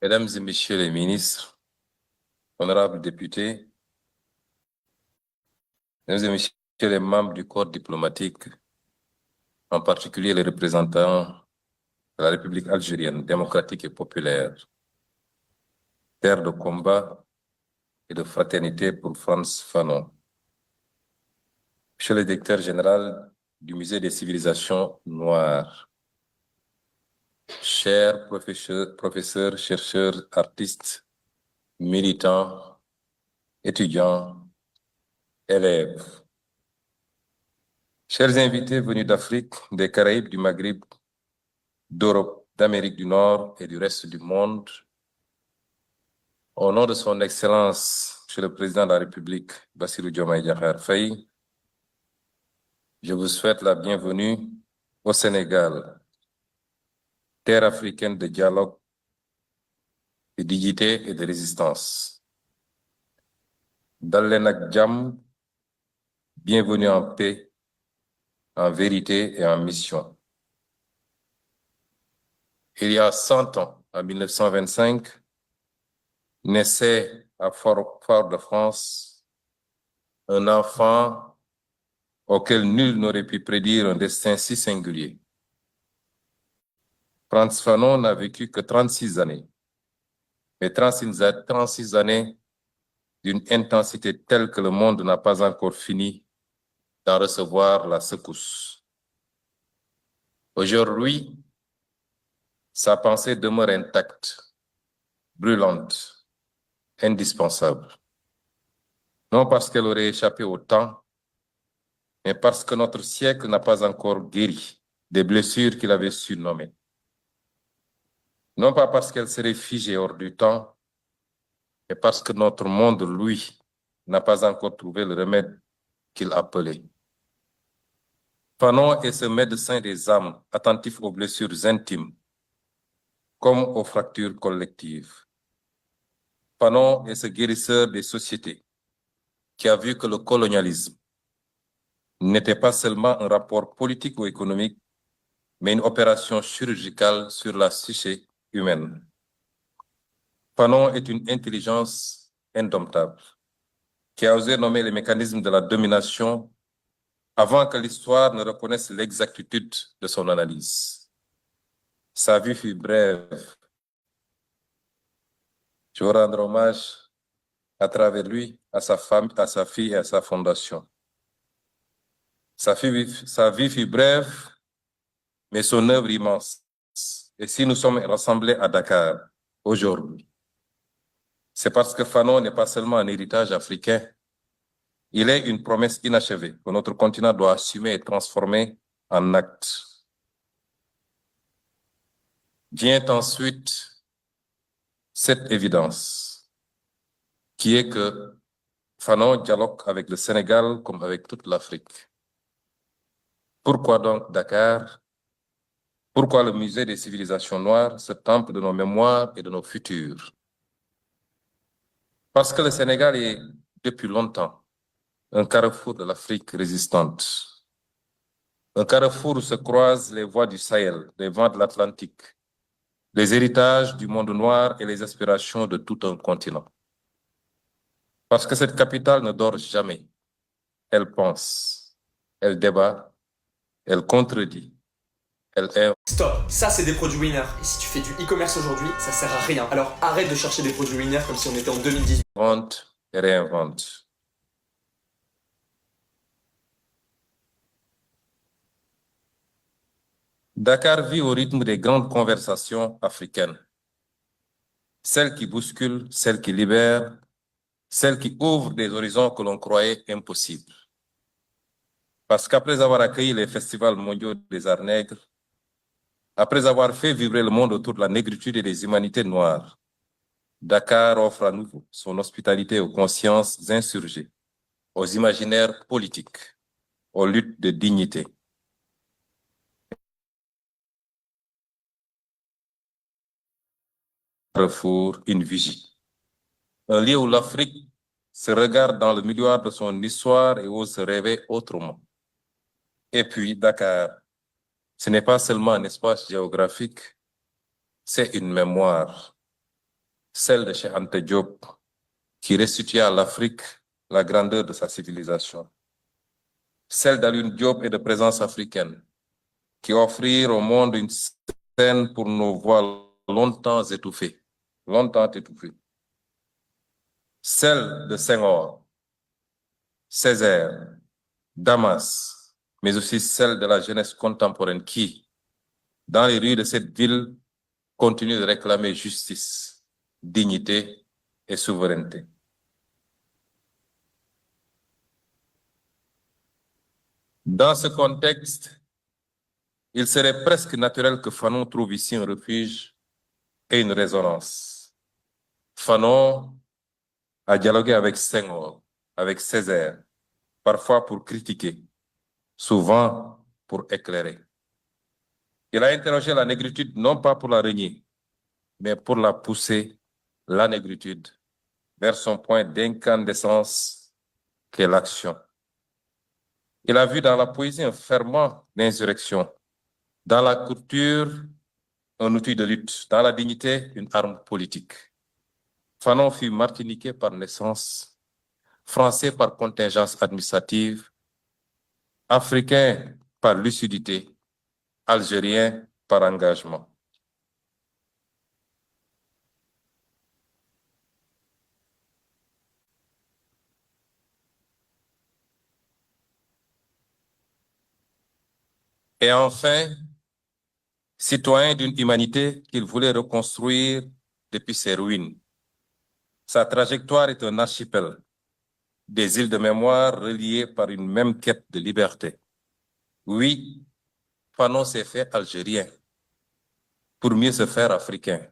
Mesdames et Messieurs les ministres, honorables députés, Mesdames et Messieurs les membres du corps diplomatique, en particulier les représentants de la République algérienne démocratique et populaire, terre de combat et de fraternité pour Frantz Fanon. Monsieur le directeur général du Musée des civilisations noires, chers professeurs, chercheurs, artistes, militants, étudiants, élèves, chers invités venus d'Afrique, des Caraïbes, du Maghreb, d'Europe, d'Amérique du Nord et du reste du monde, au nom de son Excellence, Monsieur le Président de la République, Bassirou Diomaye Diakhar Faye, je vous souhaite la bienvenue au Sénégal, terre africaine de dialogue, de dignité et de résistance. Dal leen ak jàmm, bienvenue en paix, en vérité et en mission. Il y a 100 ans, en 1925, naissait à Fort-de-France un enfant auquel nul n'aurait pu prédire un destin si singulier. Frantz Fanon n'a vécu que 36 années, mais 36 années d'une intensité telle que le monde n'a pas encore fini d'en recevoir la secousse. Aujourd'hui, sa pensée demeure intacte, brûlante, indispensable. Non parce qu'elle aurait échappé au temps, mais parce que notre siècle n'a pas encore guéri des blessures qu'il avait surnommées. Non pas parce qu'elle serait figée hors du temps, mais parce que notre monde, lui, n'a pas encore trouvé le remède qu'il appelait. Fanon est ce médecin des âmes, attentif aux blessures intimes, comme aux fractures collectives. Fanon est ce guérisseur des sociétés, qui a vu que le colonialisme n'était pas seulement un rapport politique ou économique, mais une opération chirurgicale sur la psyché humaine. Fanon est une intelligence indomptable, qui a osé nommer les mécanismes de la domination avant que l'histoire ne reconnaisse l'exactitude de son analyse. Sa vie fut brève. Je veux rendre hommage à travers lui, à sa femme, à sa fille et à sa fondation. Sa vie fut brève, mais son œuvre immense. Et si nous sommes rassemblés à Dakar aujourd'hui, c'est parce que Fanon n'est pas seulement un héritage africain, il est une promesse inachevée que notre continent doit assumer et transformer en actes. Vient ensuite cette évidence, qui est que Fanon dialogue avec le Sénégal comme avec toute l'Afrique. Pourquoi donc Dakar? Pourquoi le musée des civilisations noires, ce temple de nos mémoires et de nos futurs? Parce que le Sénégal est, depuis longtemps, un carrefour de l'Afrique résistante. Un carrefour où se croisent les voies du Sahel, les vents de l'Atlantique, les héritages du monde noir et les aspirations de tout un continent. Parce que cette capitale ne dort jamais. Elle pense, elle débat, elle contredit, elle est... Stop, ça c'est des produits winners. Et si tu fais du e-commerce aujourd'hui, ça sert à rien. Alors arrête de chercher des produits winners comme si on était en 2018. Invente et réinvente. Dakar vit au rythme des grandes conversations africaines. Celles qui bousculent, celles qui libèrent, celles qui ouvrent des horizons que l'on croyait impossibles. Parce qu'après avoir accueilli les festivals mondiaux des arts nègres, après avoir fait vibrer le monde autour de la négritude et des humanités noires, Dakar offre à nouveau son hospitalité aux consciences insurgées, aux imaginaires politiques, aux luttes de dignité. Carrefour, une vigie. Un lieu où l'Afrique se regarde dans le miroir de son histoire et ose se rêver autrement. Et puis Dakar, ce n'est pas seulement un espace géographique, c'est une mémoire. celle de Cheikh Anta Diop, qui restitua à l'Afrique la grandeur de sa civilisation. Celle d'Alioune Diop et de Présence africaine, qui offrirent au monde une scène pour nos voix longtemps étouffées. Celle de Senghor, Césaire, Damas, mais aussi celle de la jeunesse contemporaine qui, dans les rues de cette ville, continue de réclamer justice, dignité et souveraineté. Dans ce contexte, il serait presque naturel que Fanon trouve ici un refuge et une résonance. Fanon a dialogué avec Senghor, avec Césaire, parfois pour critiquer, souvent pour éclairer. Il a interrogé la négritude non pas pour la renier, mais pour la pousser, la négritude, vers son point d'incandescence qu'est l'action. Il a vu dans la poésie un ferment d'insurrection, dans la culture un outil de lutte, dans la dignité une arme politique. Fanon fut martiniquais par naissance, français par contingence administrative, africain par lucidité, algérien par engagement. Et enfin, citoyen d'une humanité qu'il voulait reconstruire depuis ses ruines. Sa trajectoire est un archipel, des îles de mémoire reliées par une même quête de liberté. Oui, Fanon s'est fait algérien pour mieux se faire africain.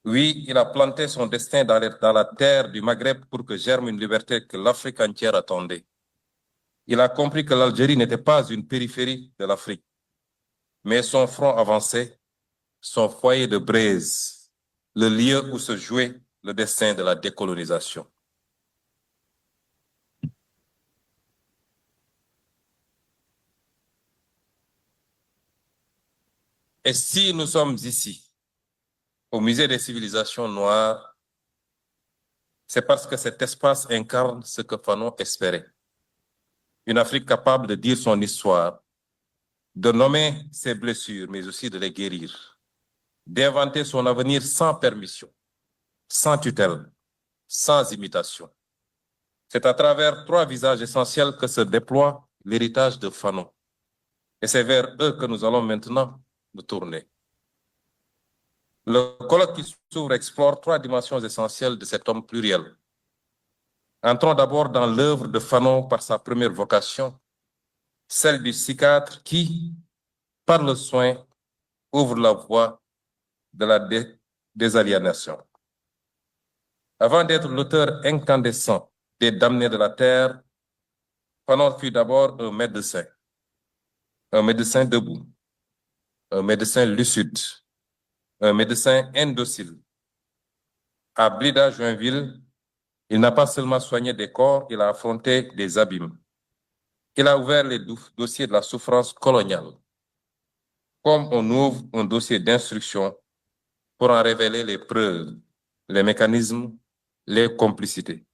Oui, il a planté son destin dans la terre du Maghreb pour que germe une liberté que l'Afrique entière attendait. Il a compris que l'Algérie n'était pas une périphérie de l'Afrique, mais son front avancé, son foyer de braise, le lieu où se jouait le destin de la décolonisation. Et si nous sommes ici, au Musée des civilisations noires, c'est parce que cet espace incarne ce que Fanon espérait. Une Afrique capable de dire son histoire, de nommer ses blessures, mais aussi de les guérir, d'inventer son avenir sans permission, sans tutelle, sans imitation. C'est à travers 3 visages essentiels que se déploie l'héritage de Fanon. Et c'est vers eux que nous allons maintenant nous tourner. Le colloque qui s'ouvre explore 3 dimensions essentielles de cet homme pluriel. Entrons d'abord dans l'œuvre de Fanon par sa première vocation, celle du psychiatre qui, par le soin, ouvre la voie de la désaliénation. Avant d'être l'auteur incandescent des damnés de la terre, Fanon fut d'abord un médecin debout, un médecin lucide, un médecin indocile. À Blida, Joinville, il n'a pas seulement soigné des corps, il a affronté des abîmes. Il a ouvert les dossiers de la souffrance coloniale, comme on ouvre un dossier d'instruction pour en révéler les preuves, les mécanismes, les complicités.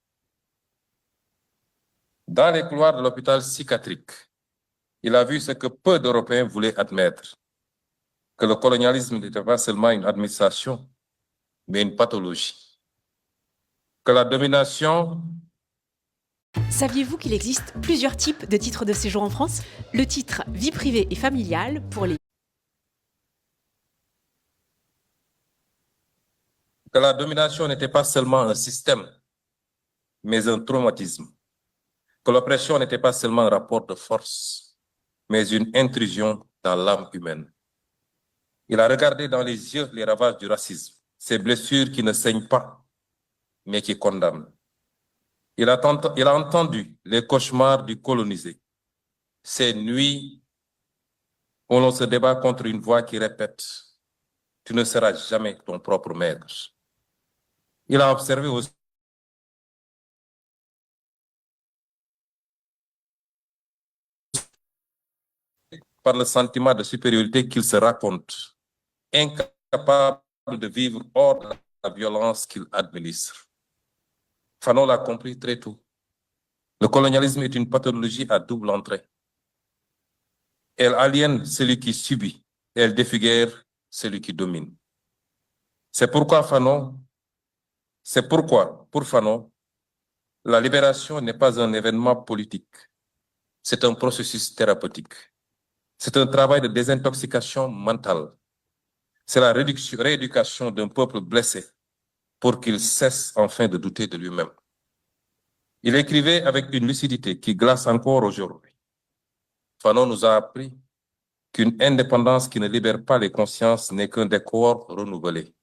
Dans les couloirs de l'hôpital psychiatrique, il a vu ce que peu d'Européens voulaient admettre, que le colonialisme n'était pas seulement une administration, mais une pathologie. Que la domination... Saviez-vous qu'il existe plusieurs types de titres de séjour en France? Le titre vie privée et familiale pour les... Que la domination n'était pas seulement un système, mais un traumatisme. Que l'oppression n'était pas seulement un rapport de force, mais une intrusion dans l'âme humaine. Il a regardé dans les yeux les ravages du racisme, ces blessures qui ne saignent pas, mais qui condamnent. Il a entendu les cauchemars du colonisé, ces nuits où l'on se débat contre une voix qui répète « Tu ne seras jamais ton propre maître ». Il a observé aussi par le sentiment de supériorité qu'il se raconte, incapable de vivre hors de la violence qu'il administre. Fanon l'a compris très tôt. Le colonialisme est une pathologie à double entrée. Elle aliène celui qui subit et elle défigure celui qui domine. C'est pourquoi, pour Fanon, la libération n'est pas un événement politique. C'est un processus thérapeutique. C'est un travail de désintoxication mentale. C'est la rééducation d'un peuple blessé pour qu'il cesse enfin de douter de lui-même. Il écrivait avec une lucidité qui glace encore aujourd'hui. Fanon nous a appris qu'une indépendance qui ne libère pas les consciences n'est qu'un décor renouvelé.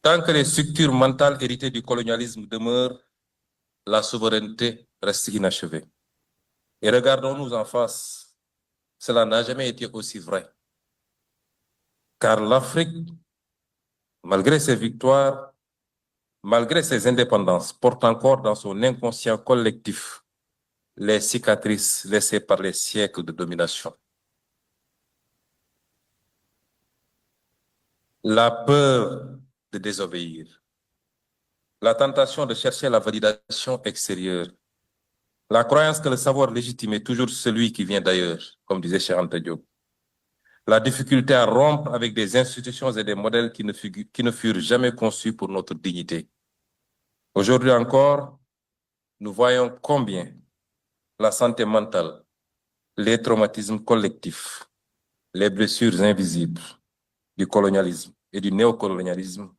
Tant que les structures mentales héritées du colonialisme demeurent, la souveraineté reste inachevée. Et regardons-nous en face, cela n'a jamais été aussi vrai. Car l'Afrique, malgré ses victoires, malgré ses indépendances, porte encore dans son inconscient collectif les cicatrices laissées par les siècles de domination. La peur de désobéir, la tentation de chercher la validation extérieure, la croyance que le savoir légitime est toujours celui qui vient d'ailleurs, comme disait Cheikh Anta Diop, la difficulté à rompre avec des institutions et des modèles qui ne furent jamais conçus pour notre dignité. Aujourd'hui encore, nous voyons combien la santé mentale, les traumatismes collectifs, les blessures invisibles du colonialisme et du néocolonialisme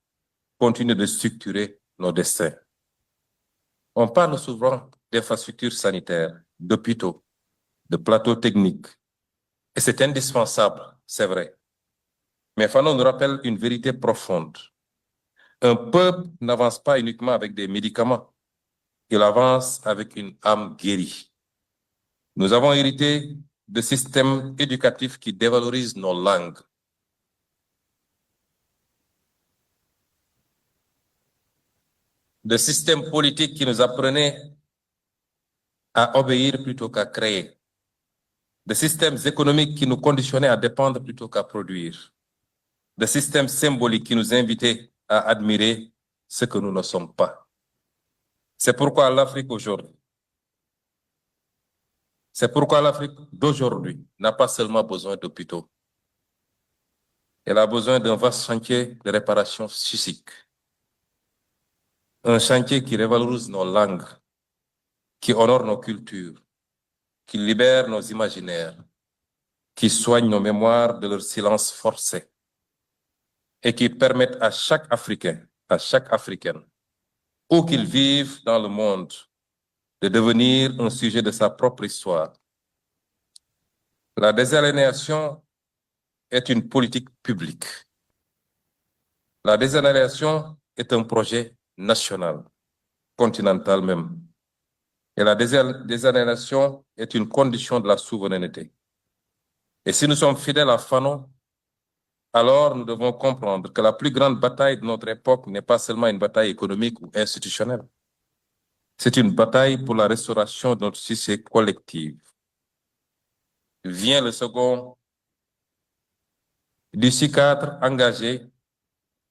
continuent de structurer nos destins. On parle souvent d'infrastructures sanitaires, d'hôpitaux, de plateaux techniques, et c'est indispensable, c'est vrai. Mais Fanon nous rappelle une vérité profonde. Un peuple n'avance pas uniquement avec des médicaments, il avance avec une âme guérie. Nous avons hérité de systèmes éducatifs qui dévalorisent nos langues. De systèmes politiques qui nous apprenaient à obéir plutôt qu'à créer. De systèmes économiques qui nous conditionnaient à dépendre plutôt qu'à produire. De systèmes symboliques qui nous invitaient à admirer ce que nous ne sommes pas. C'est pourquoi l'Afrique d'aujourd'hui n'a pas seulement besoin d'hôpitaux. Elle a besoin d'un vaste chantier de réparation psychique. Un chantier qui révalorise nos langues, qui honore nos cultures, qui libère nos imaginaires, qui soigne nos mémoires de leur silence forcé et qui permette à chaque Africain, à chaque Africaine, où qu'il vive dans le monde, de devenir un sujet de sa propre histoire. La désaliénation est une politique publique. La désaliénation est un projet national, continental même. Et la désaliénation est une condition de la souveraineté. Et si nous sommes fidèles à Fanon, alors nous devons comprendre que la plus grande bataille de notre époque n'est pas seulement une bataille économique ou institutionnelle. C'est une bataille pour la restauration de notre société collective. Vient le second. D'ici cadre engagé,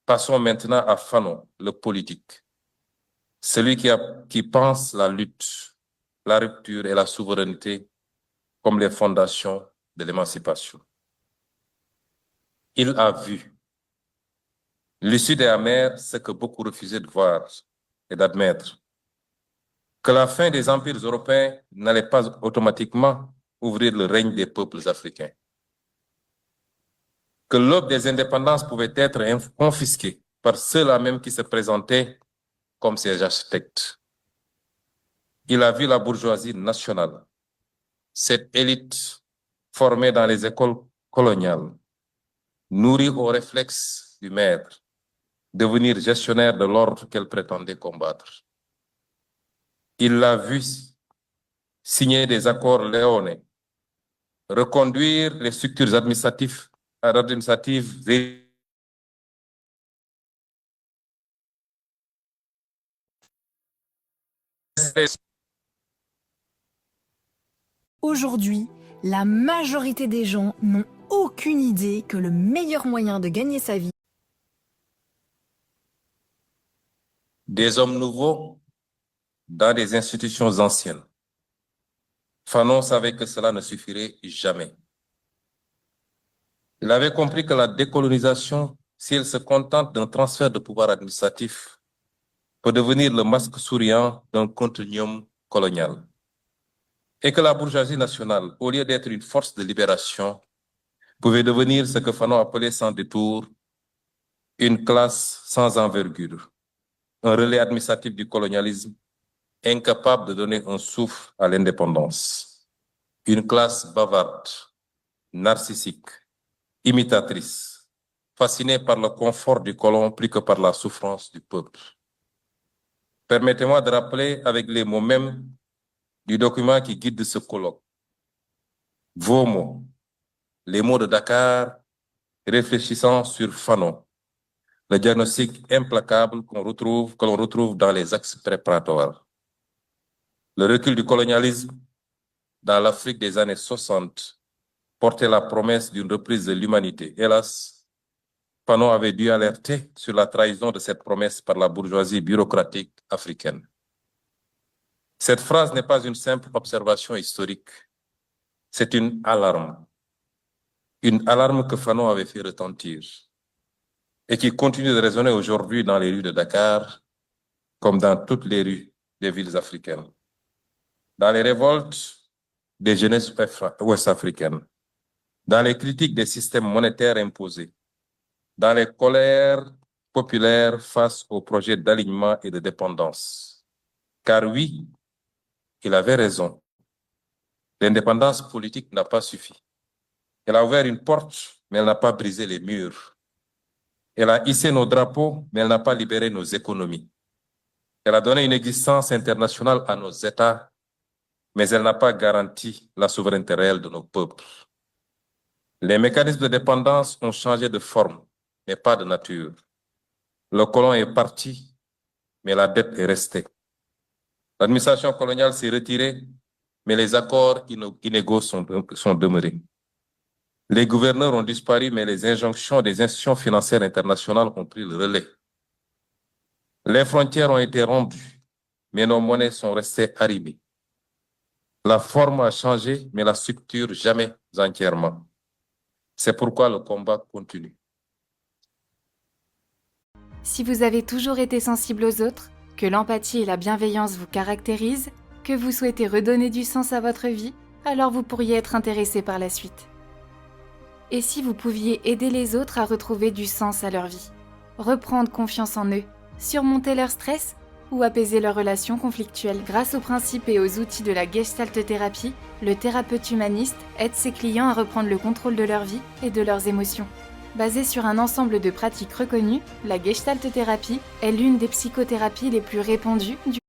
passons maintenant à Fanon, le politique. Celui qui pense la lutte, la rupture et la souveraineté comme les fondations de l'émancipation. Il a vu, lucide et amer, ce que beaucoup refusaient de voir et d'admettre, que la fin des empires européens n'allait pas automatiquement ouvrir le règne des peuples africains, que l'aube des indépendances pouvait être confisquée par ceux-là même qui se présentaient comme ses architectes. Il a vu la bourgeoisie nationale, cette élite formée dans les écoles coloniales, nourrie aux réflexes du maître, devenir gestionnaire de l'ordre qu'elle prétendait combattre. Il l'a vu signer des accords léonais, reconduire les structures administratives Aujourd'hui, la majorité des gens n'ont aucune idée que le meilleur moyen de gagner sa vie. Des hommes nouveaux dans des institutions anciennes. Fanon savait que cela ne suffirait jamais. Il avait compris que la décolonisation, si elle se contente d'un transfert de pouvoir administratif, peut devenir le masque souriant d'un continuum colonial. Et que la bourgeoisie nationale, au lieu d'être une force de libération, pouvait devenir ce que Fanon appelait sans détour une classe sans envergure, un relais administratif du colonialisme incapable de donner un souffle à l'indépendance, une classe bavarde, narcissique, imitatrice, fascinée par le confort du colon plus que par la souffrance du peuple. Permettez-moi de rappeler avec les mots mêmes du document qui guide ce colloque. Vos mots, les mots de Dakar, réfléchissant sur Fanon, le diagnostic implacable que l'on retrouve dans les axes préparatoires. Le recul du colonialisme dans l'Afrique des années 60 portait la promesse d'une reprise de l'humanité. Hélas, Fanon avait dû alerter sur la trahison de cette promesse par la bourgeoisie bureaucratique africaine. Cette phrase n'est pas une simple observation historique, c'est une alarme que Fanon avait fait retentir et qui continue de résonner aujourd'hui dans les rues de Dakar comme dans toutes les rues des villes africaines. Dans les révoltes des jeunesses ouest-africaines, dans les critiques des systèmes monétaires imposés, dans les colères populaires face aux projets d'alignement et de dépendance. Car oui, il avait raison. L'indépendance politique n'a pas suffi. Elle a ouvert une porte, mais elle n'a pas brisé les murs. Elle a hissé nos drapeaux, mais elle n'a pas libéré nos économies. Elle a donné une existence internationale à nos États, mais elle n'a pas garanti la souveraineté réelle de nos peuples. Les mécanismes de dépendance ont changé de forme, mais pas de nature. Le colon est parti, mais la dette est restée. L'administration coloniale s'est retirée, mais les accords inégaux sont demeurés. Les gouverneurs ont disparu, mais les injonctions des institutions financières internationales ont pris le relais. Les frontières ont été rompues, mais nos monnaies sont restées arrimées. La forme a changé, mais la structure jamais entièrement. C'est pourquoi le combat continue. Si vous avez toujours été sensible aux autres, que l'empathie et la bienveillance vous caractérisent, que vous souhaitez redonner du sens à votre vie, alors vous pourriez être intéressé par la suite. Et si vous pouviez aider les autres à retrouver du sens à leur vie, reprendre confiance en eux, surmonter leur stress ou apaiser leurs relations conflictuelles. Grâce aux principes et aux outils de la Gestalt-thérapie, le thérapeute humaniste aide ses clients à reprendre le contrôle de leur vie et de leurs émotions. Basée sur un ensemble de pratiques reconnues, la Gestalt-thérapie est l'une des psychothérapies les plus répandues du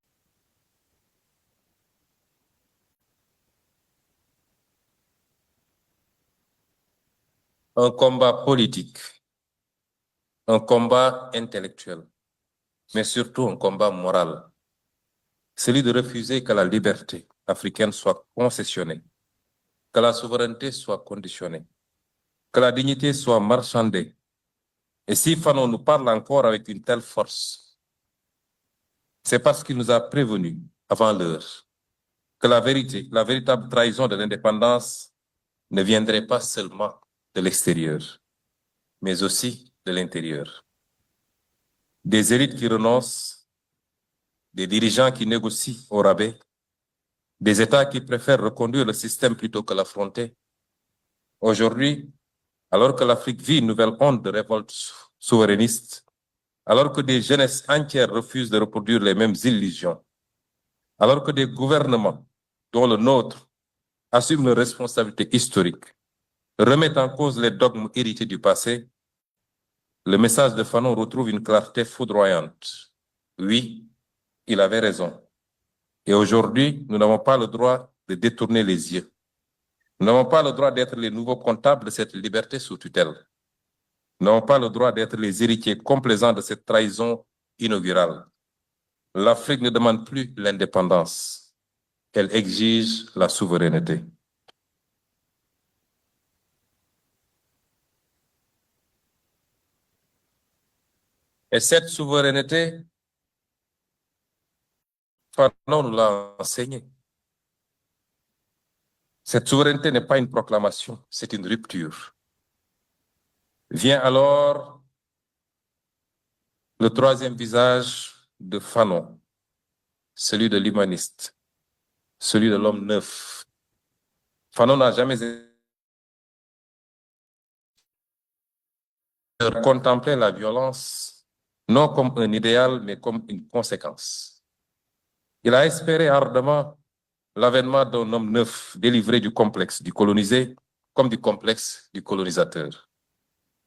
Un combat politique, un combat intellectuel, mais surtout un combat moral. Celui de refuser que la liberté africaine soit concessionnée, que la souveraineté soit conditionnée, que la dignité soit marchandée. Et si Fanon nous parle encore avec une telle force, c'est parce qu'il nous a prévenus avant l'heure que la vérité, la véritable trahison de l'indépendance ne viendrait pas seulement de l'extérieur, mais aussi de l'intérieur. Des élites qui renoncent, des dirigeants qui négocient au rabais, des États qui préfèrent reconduire le système plutôt que l'affronter. Aujourd'hui, alors que l'Afrique vit une nouvelle onde de révolte souverainiste, alors que des jeunesses entières refusent de reproduire les mêmes illusions, alors que des gouvernements, dont le nôtre, assument leurs responsabilités historiques, remettent en cause les dogmes hérités du passé, le message de Fanon retrouve une clarté foudroyante. Oui, il avait raison. Et aujourd'hui, nous n'avons pas le droit de détourner les yeux. Nous n'avons pas le droit d'être les nouveaux comptables de cette liberté sous tutelle. Nous n'avons pas le droit d'être les héritiers complaisants de cette trahison inaugurale. L'Afrique ne demande plus l'indépendance. Elle exige la souveraineté. Et cette souveraineté, Fanon nous l'a enseigné. Cette souveraineté n'est pas une proclamation, c'est une rupture. Vient alors le troisième visage de Fanon, celui de l'humaniste, celui de l'homme neuf. Fanon n'a jamais contemplé la violence non comme un idéal, mais comme une conséquence. Il a espéré ardemment l'avènement d'un homme neuf, délivré du complexe du colonisé comme du complexe du colonisateur.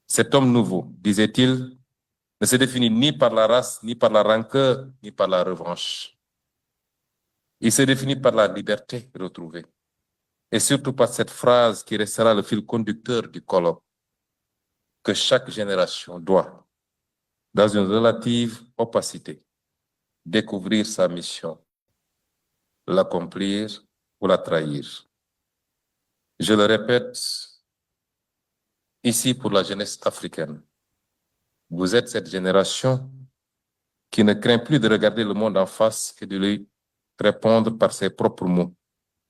Cet homme nouveau, disait-il, ne se définit ni par la race, ni par la rancœur, ni par la revanche. Il se définit par la liberté retrouvée. Et surtout par cette phrase qui restera le fil conducteur du colloque, que chaque génération doit, dans une relative opacité, découvrir sa mission, l'accomplir ou la trahir. Je le répète, ici pour la jeunesse africaine, vous êtes cette génération qui ne craint plus de regarder le monde en face et de lui répondre par ses propres mots,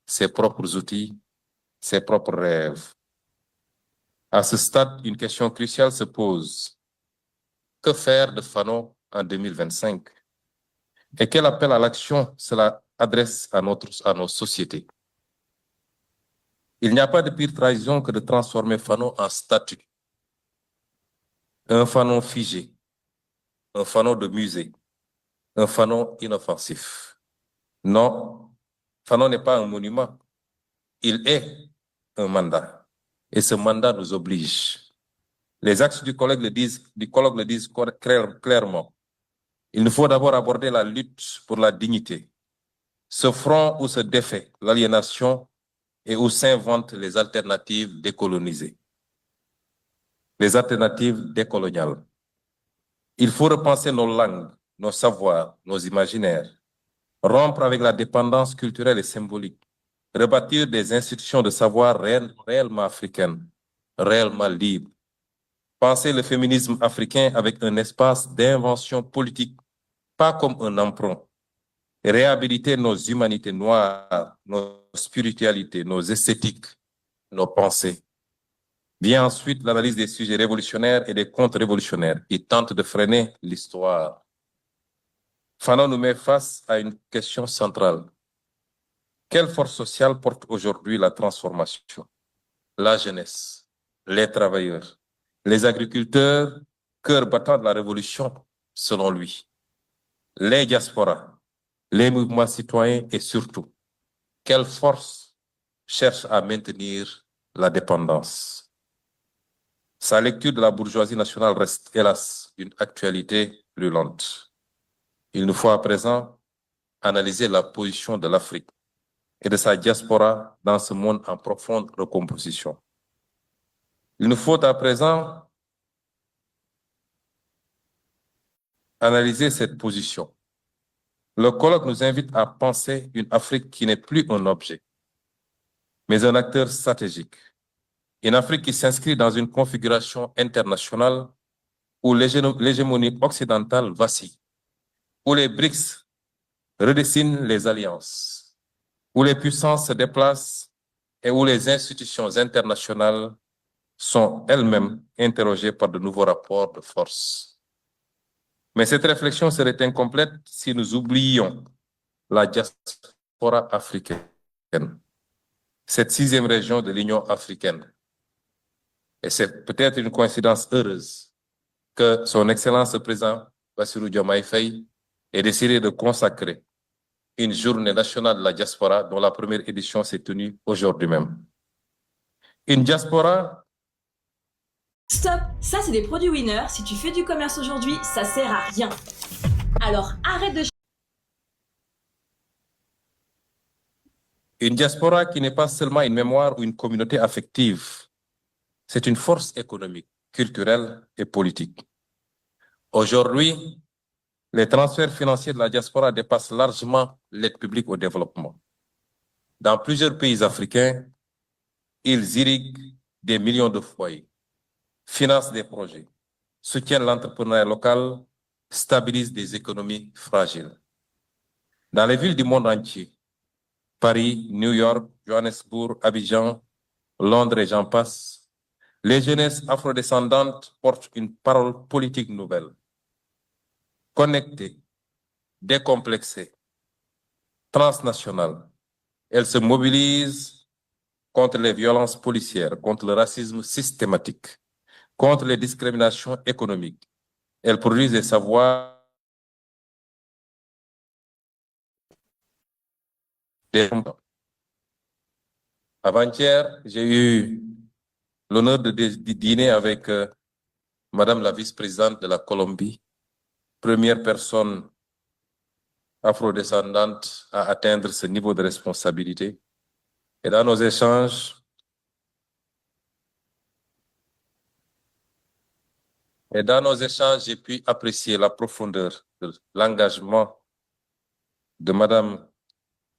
ses propres outils, ses propres rêves. À ce stade, une question cruciale se pose. Que faire de Fanon en 2025? Et quel appel à l'action cela adresse à nos sociétés? Il n'y a pas de pire trahison que de transformer Fanon en statue. Un Fanon figé, un Fanon de musée, un Fanon inoffensif. Non, Fanon n'est pas un monument. Il est un mandat. Et ce mandat nous oblige. Les axes du colloque le disent clairement. Il nous faut d'abord aborder la lutte pour la dignité. Ce front où se défait l'aliénation et où s'inventent les alternatives décolonisées. Les alternatives décoloniales. Il faut repenser nos langues, nos savoirs, nos imaginaires. Rompre avec la dépendance culturelle et symbolique. Rebâtir des institutions de savoir réellement africaines, réellement libres. Penser le féminisme africain avec un espace d'invention politique, pas comme un emprunt. Réhabiliter nos humanités noires, nos spiritualités, nos esthétiques, nos pensées. Vient ensuite l'analyse des sujets révolutionnaires et des contre-révolutionnaires qui tentent de freiner l'histoire. Fanon nous met face à une question centrale. Quelle force sociale porte aujourd'hui la transformation? La jeunesse, les travailleurs, les agriculteurs, cœur battant de la révolution, selon lui, les diasporas, les mouvements citoyens et surtout, quelle force cherche à maintenir la dépendance? Sa lecture de la bourgeoisie nationale reste, hélas, d'une actualité brûlante. Il nous faut à présent analyser la position de l'Afrique et de sa diaspora dans ce monde en profonde recomposition. Il nous faut à présent analyser cette position. Le colloque nous invite à penser une Afrique qui n'est plus un objet, mais un acteur stratégique. Une Afrique qui s'inscrit dans une configuration internationale où l'hégémonie occidentale vacille, où les BRICS redessinent les alliances, où les puissances se déplacent et où les institutions internationales sont elles-mêmes interrogées par de nouveaux rapports de force. Mais cette réflexion serait incomplète si nous oublions la diaspora africaine, cette 6e région de l'Union africaine. Et c'est peut-être une coïncidence heureuse que son Excellence le Président Bassirou Diomaye Faye ait décidé de consacrer une journée nationale de la diaspora dont la première édition s'est tenue aujourd'hui même. Une diaspora... Stop, ça c'est des produits winners. Si tu fais du commerce aujourd'hui, ça sert à rien. Alors arrête de... Une diaspora qui n'est pas seulement une mémoire ou une communauté affective. C'est une force économique, culturelle et politique. Aujourd'hui, les transferts financiers de la diaspora dépassent largement l'aide publique au développement. Dans plusieurs pays africains, ils irriguent des millions de foyers, financent des projets, soutiennent l'entrepreneuriat local stabilise des économies fragiles. Dans les villes du monde entier, Paris, New York, Johannesburg, Abidjan, Londres et j'en passe, les jeunesses afrodescendantes portent une parole politique nouvelle. Connectée, décomplexée, transnationale, elles se mobilisent contre les violences policières, contre le racisme systématique, contre les discriminations économiques. Elles produisent des savoirs Avant-hier, j'ai eu l'honneur de dîner avec Madame la vice-présidente de la Colombie, première personne afrodescendante à atteindre ce niveau de responsabilité. Et dans nos échanges, j'ai pu apprécier la profondeur de l'engagement de Madame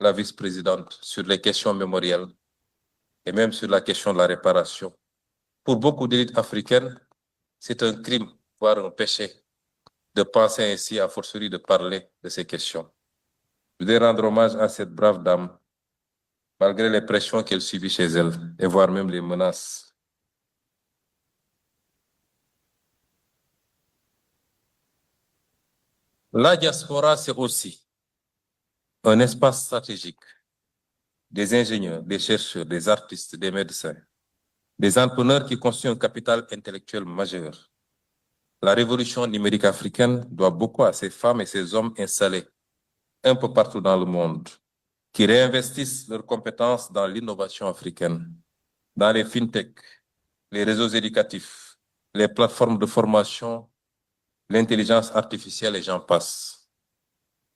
la vice-présidente sur les questions mémorielles et même sur la question de la réparation. Pour beaucoup d'élites africaines, c'est un crime, voire un péché, de penser ainsi, à fortiori de parler de ces questions. Je voudrais rendre hommage à cette brave dame, malgré les pressions qu'elle subit chez elle, et voire même les menaces. La diaspora, c'est aussi un espace stratégique des ingénieurs, des chercheurs, des artistes, des médecins, des entrepreneurs qui constituent un capital intellectuel majeur. La révolution numérique africaine doit beaucoup à ces femmes et ces hommes installés un peu partout dans le monde, qui réinvestissent leurs compétences dans l'innovation africaine, dans les fintech, les réseaux éducatifs, les plateformes de formation, l'intelligence artificielle et j'en passe.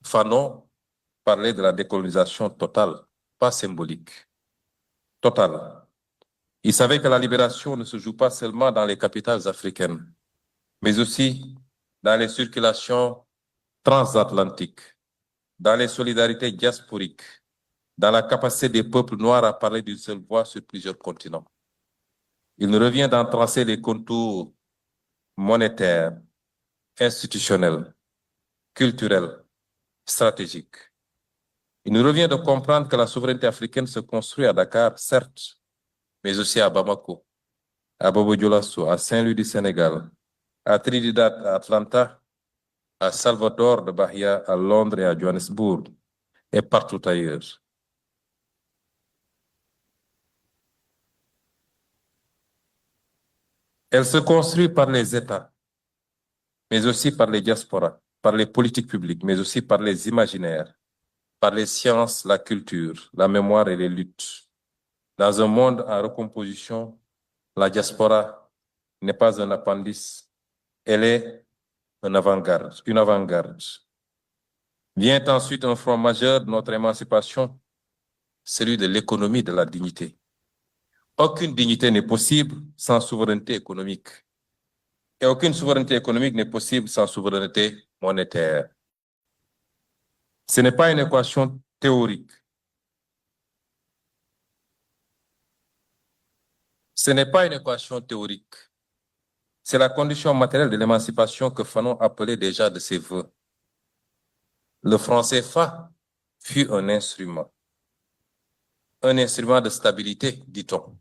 Fanon parlait de la décolonisation totale, pas symbolique, totale. Il savait que la libération ne se joue pas seulement dans les capitales africaines, mais aussi dans les circulations transatlantiques, dans les solidarités diasporiques, dans la capacité des peuples noirs à parler d'une seule voix sur plusieurs continents. Il nous revient d'en tracer les contours monétaires, institutionnels, culturels, stratégiques. Il nous revient de comprendre que la souveraineté africaine se construit à Dakar, certes, mais aussi à Bamako, à Bobo-Dioulasso, à Saint-Louis du Sénégal, à Trinidad, à Atlanta, à Salvador de Bahia, à Londres et à Johannesburg, et partout ailleurs. Elle se construit par les États, mais aussi par les diasporas, par les politiques publiques, mais aussi par les imaginaires, par les sciences, la culture, la mémoire et les luttes. Dans un monde en recomposition, la diaspora n'est pas un appendice, elle est une avant-garde. Vient ensuite un front majeur de notre émancipation, celui de l'économie de la dignité. Aucune dignité n'est possible sans souveraineté économique. Et aucune souveraineté économique n'est possible sans souveraineté monétaire. Ce n'est pas une équation théorique. Ce n'est pas une équation théorique. C'est la condition matérielle de l'émancipation que Fanon appelait déjà de ses voeux. Le franc CFA fut un instrument de stabilité, dit-on,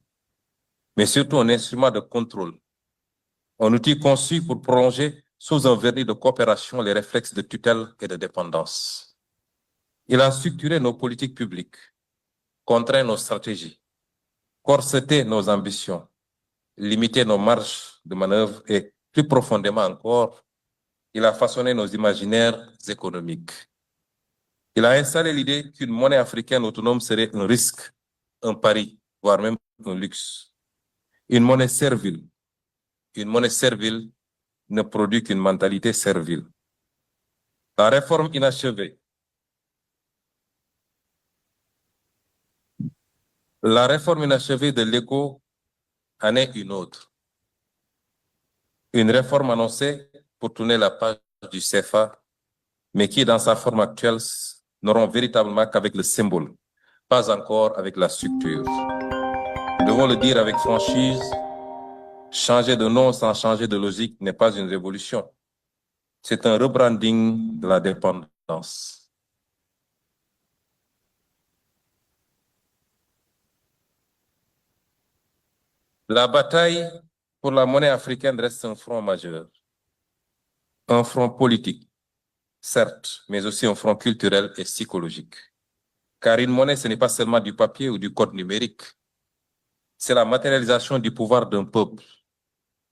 mais surtout un instrument de contrôle, un outil conçu pour prolonger sous un vernis de coopération les réflexes de tutelle et de dépendance. Il a structuré nos politiques publiques, contraint nos stratégies, corseté nos ambitions, limité nos marges de manœuvre et, plus profondément encore, il a façonné nos imaginaires économiques. Il a installé l'idée qu'une monnaie africaine autonome serait un risque, un pari, voire même un luxe. Une monnaie servile ne produit qu'une mentalité servile. La réforme inachevée de l'éco en est une autre. Une réforme annoncée pour tourner la page du CFA, mais qui, dans sa forme actuelle, n'auront véritablement qu'avec le symbole, pas encore avec la structure. Nous devons le dire avec franchise, changer de nom sans changer de logique n'est pas une révolution. C'est un rebranding de la dépendance. La bataille pour la monnaie africaine reste un front majeur. Un front politique, certes, mais aussi un front culturel et psychologique. Car une monnaie, ce n'est pas seulement du papier ou du code numérique. C'est la matérialisation du pouvoir d'un peuple,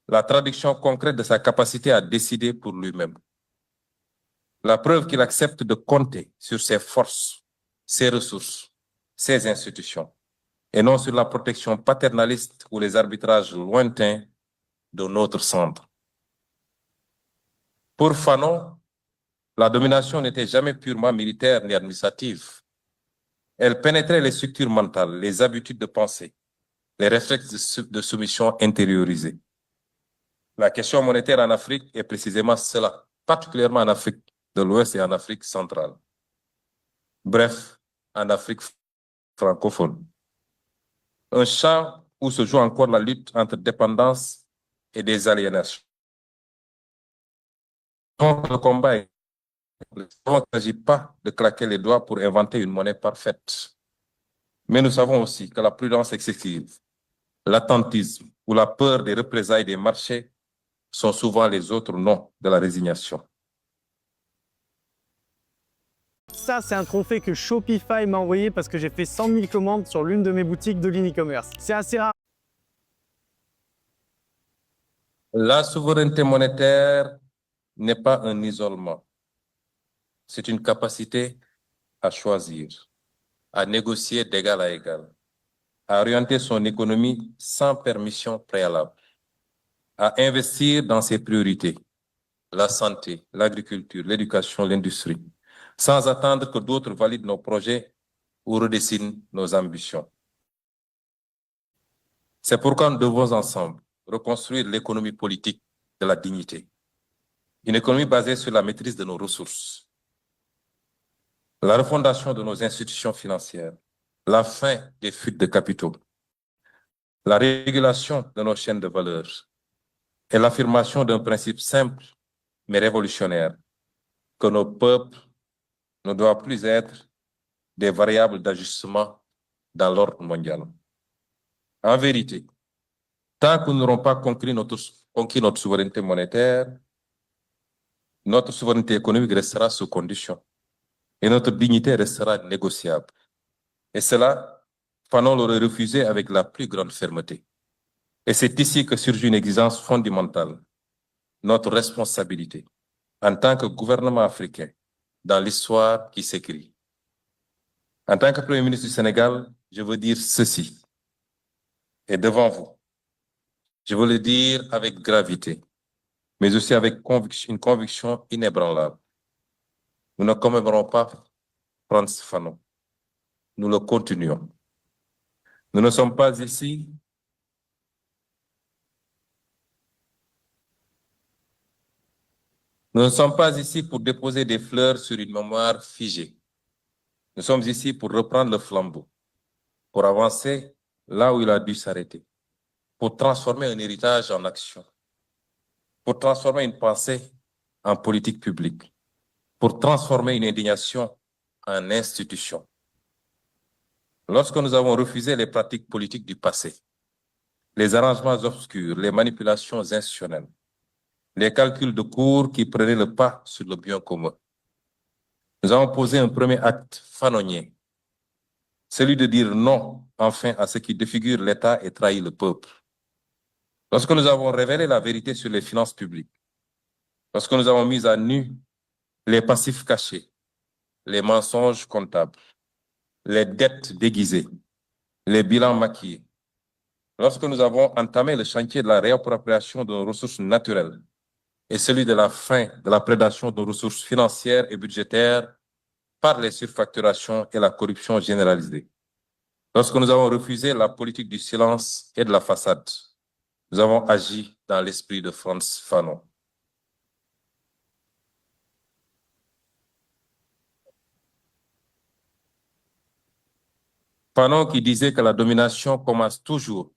la traduction concrète de sa capacité à décider pour lui-même. La preuve qu'il accepte de compter sur ses forces, ses ressources, ses institutions, et non sur la protection paternaliste ou les arbitrages lointains de notre centre. Pour Fanon, la domination n'était jamais purement militaire ni administrative. Elle pénétrait les structures mentales, les habitudes de pensée, les réflexes de soumission intériorisés. La question monétaire en Afrique est précisément cela, particulièrement en Afrique de l'Ouest et en Afrique centrale. Bref, en Afrique francophone. Un champ où se joue encore la lutte entre dépendance et désaliénation. Le combat est... Il ne s'agit pas de claquer les doigts pour inventer une monnaie parfaite. Mais nous savons aussi que la prudence excessive, l'attentisme ou la peur des représailles des marchés sont souvent les autres noms de la résignation. Ça, c'est un trophée que Shopify m'a envoyé parce que j'ai fait 100 000 commandes sur l'une de mes boutiques de l'e-commerce. C'est assez rare. La souveraineté monétaire n'est pas un isolement. C'est une capacité à choisir, à négocier d'égal à égal, à orienter son économie sans permission préalable, à investir dans ses priorités, la santé, l'agriculture, l'éducation, l'industrie, sans attendre que d'autres valident nos projets ou redessinent nos ambitions. C'est pourquoi nous devons ensemble reconstruire l'économie politique de la dignité, une économie basée sur la maîtrise de nos ressources, la refondation de nos institutions financières, la fin des fuites de capitaux, la régulation de nos chaînes de valeur et l'affirmation d'un principe simple mais révolutionnaire, que nos peuples ne doivent plus être des variables d'ajustement dans l'ordre mondial. En vérité, tant que nous n'aurons pas conquis notre souveraineté monétaire, notre souveraineté économique restera sous condition et notre dignité restera négociable. Et cela, Fanon l'aurait refusé avec la plus grande fermeté. Et c'est ici que surgit une exigence fondamentale, notre responsabilité en tant que gouvernement africain dans l'histoire qui s'écrit. En tant que Premier ministre du Sénégal, je veux dire ceci, et devant vous, je veux le dire avec gravité, mais aussi avec une conviction inébranlable. Nous ne commémorons pas Frantz Fanon, nous le continuons. Nous ne sommes pas ici pour déposer des fleurs sur une mémoire figée. Nous sommes ici pour reprendre le flambeau, pour avancer là où il a dû s'arrêter, pour transformer un héritage en action, pour transformer une pensée en politique publique, pour transformer une indignation en institution. Lorsque nous avons refusé les pratiques politiques du passé, les arrangements obscurs, les manipulations institutionnelles, les calculs de cours qui prenaient le pas sur le bien commun, nous avons posé un premier acte fanonien, celui de dire non, enfin, à ce qui défigure l'État et trahit le peuple. Lorsque nous avons révélé la vérité sur les finances publiques, lorsque nous avons mis à nu les passifs cachés, les mensonges comptables, les dettes déguisées, les bilans maquillés, lorsque nous avons entamé le chantier de la réappropriation de nos ressources naturelles et celui de la fin de la prédation de nos ressources financières et budgétaires par les surfacturations et la corruption généralisée, lorsque nous avons refusé la politique du silence et de la façade, nous avons agi dans l'esprit de Frantz Fanon. Fanon qui disait que la domination commence toujours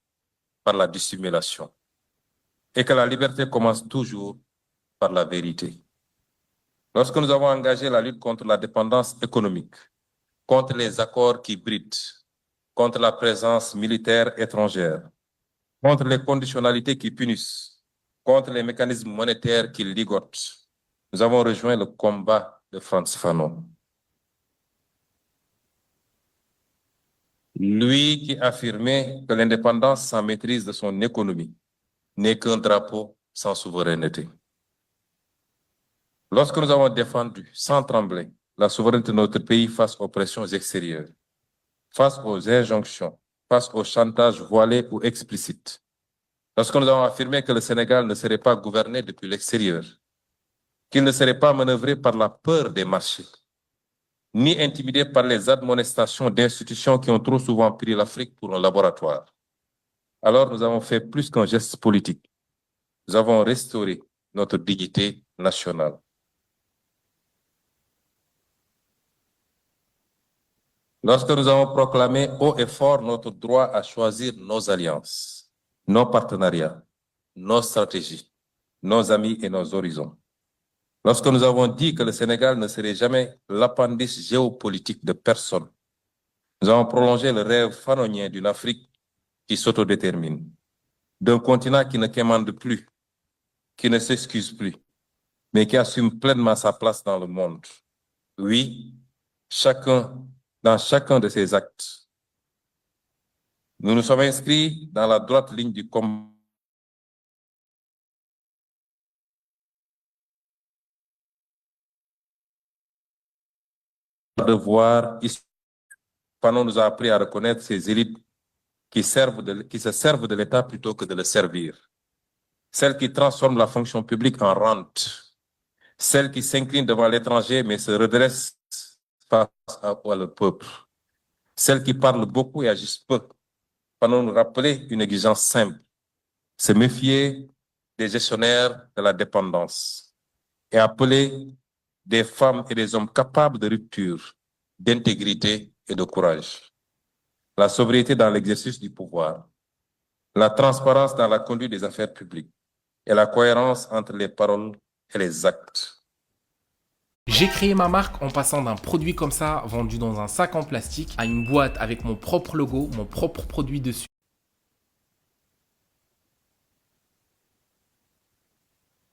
par la dissimulation et que la liberté commence toujours par la vérité. Lorsque nous avons engagé la lutte contre la dépendance économique, contre les accords qui brident, contre la présence militaire étrangère, contre les conditionnalités qui punissent, contre les mécanismes monétaires qui ligotent, nous avons rejoint le combat de Frantz Fanon. Lui qui affirmait que l'indépendance sans maîtrise de son économie n'est qu'un drapeau sans souveraineté. Lorsque nous avons défendu sans trembler la souveraineté de notre pays face aux pressions extérieures, face aux injonctions, face au chantage voilé ou explicite, lorsque nous avons affirmé que le Sénégal ne serait pas gouverné depuis l'extérieur, qu'il ne serait pas manœuvré par la peur des marchés, ni intimidé par les admonestations d'institutions qui ont trop souvent pris l'Afrique pour un laboratoire, alors nous avons fait plus qu'un geste politique. Nous avons restauré notre dignité nationale. Lorsque nous avons proclamé haut et fort notre droit à choisir nos alliances, nos partenariats, nos stratégies, nos amis et nos horizons. Lorsque nous avons dit que le Sénégal ne serait jamais l'appendice géopolitique de personne, nous avons prolongé le rêve fanonien d'une Afrique qui s'autodétermine, d'un continent qui ne quémande plus, qui ne s'excuse plus, mais qui assume pleinement sa place dans le monde. Oui, dans chacun de ses actes. Nous nous sommes inscrits dans la droite ligne du combat de voir ici. Fanon nous a appris à reconnaître ces élites qui se servent de l'État plutôt que de le servir. Celles qui transforment la fonction publique en rente. Celles qui s'inclinent devant l'étranger mais se redressent face au peuple. Celles qui parlent beaucoup et agissent peu. Fanon nous rappeler une exigence simple. Se méfier des gestionnaires de la dépendance et appeler des femmes et des hommes capables de rupture, d'intégrité et de courage. La sobriété dans l'exercice du pouvoir, la transparence dans la conduite des affaires publiques et la cohérence entre les paroles et les actes. J'ai créé ma marque en passant d'un produit comme ça, vendu dans un sac en plastique, à une boîte avec mon propre logo, mon propre produit dessus.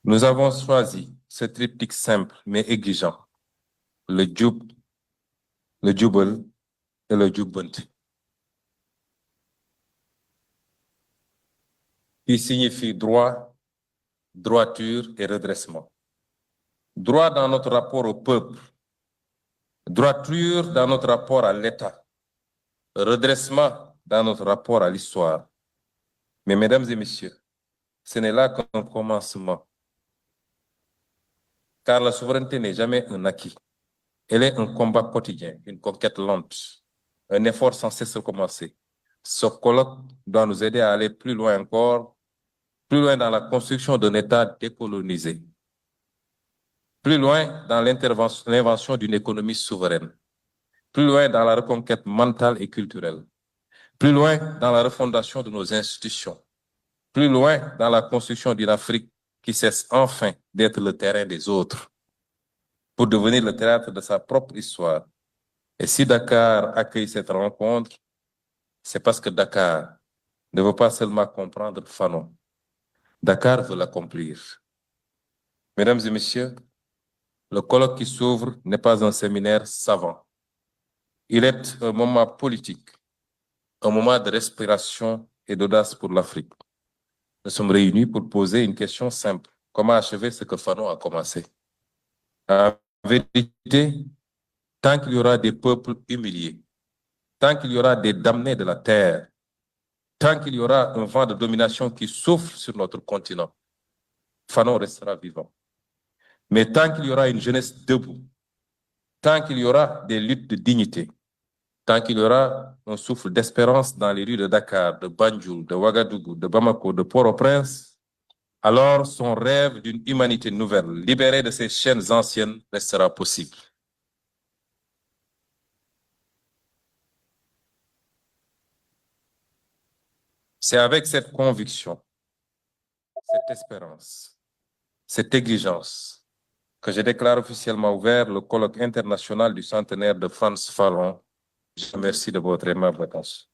Nous avons choisi ce triptyque simple mais exigeant, le Djoub, le Djoubel et le Djoubbanti, qui signifie droit, droiture et redressement. Droit dans notre rapport au peuple, droiture dans notre rapport à l'État, redressement dans notre rapport à l'histoire. Mais mesdames et messieurs, ce n'est là qu'un commencement. Car la souveraineté n'est jamais un acquis. Elle est un combat quotidien, une conquête lente, un effort sans cesse recommencer. Ce colloque doit nous aider à aller plus loin encore, plus loin dans la construction d'un État décolonisé, plus loin dans l'invention d'une économie souveraine, plus loin dans la reconquête mentale et culturelle, plus loin dans la refondation de nos institutions, plus loin dans la construction d'une Afrique qui cesse enfin d'être le terrain des autres, pour devenir le théâtre de sa propre histoire. Et si Dakar accueille cette rencontre, c'est parce que Dakar ne veut pas seulement comprendre Fanon. Dakar veut l'accomplir. Mesdames et messieurs, le colloque qui s'ouvre n'est pas un séminaire savant. Il est un moment politique, un moment de respiration et d'audace pour l'Afrique. Nous sommes réunis pour poser une question simple. Comment achever ce que Fanon a commencé? En vérité, tant qu'il y aura des peuples humiliés, tant qu'il y aura des damnés de la terre, tant qu'il y aura un vent de domination qui souffle sur notre continent, Fanon restera vivant. Mais tant qu'il y aura une jeunesse debout, tant qu'il y aura des luttes de dignité, tant qu'il y aura un souffle d'espérance dans les rues de Dakar, de Banjul, de Ouagadougou, de Bamako, de Port-au-Prince, alors son rêve d'une humanité nouvelle, libérée de ses chaînes anciennes, restera possible. C'est avec cette conviction, cette espérance, cette exigence, que je déclare officiellement ouvert le colloque international du centenaire de Frantz Fanon. Je vous remercie de votre aimable attention.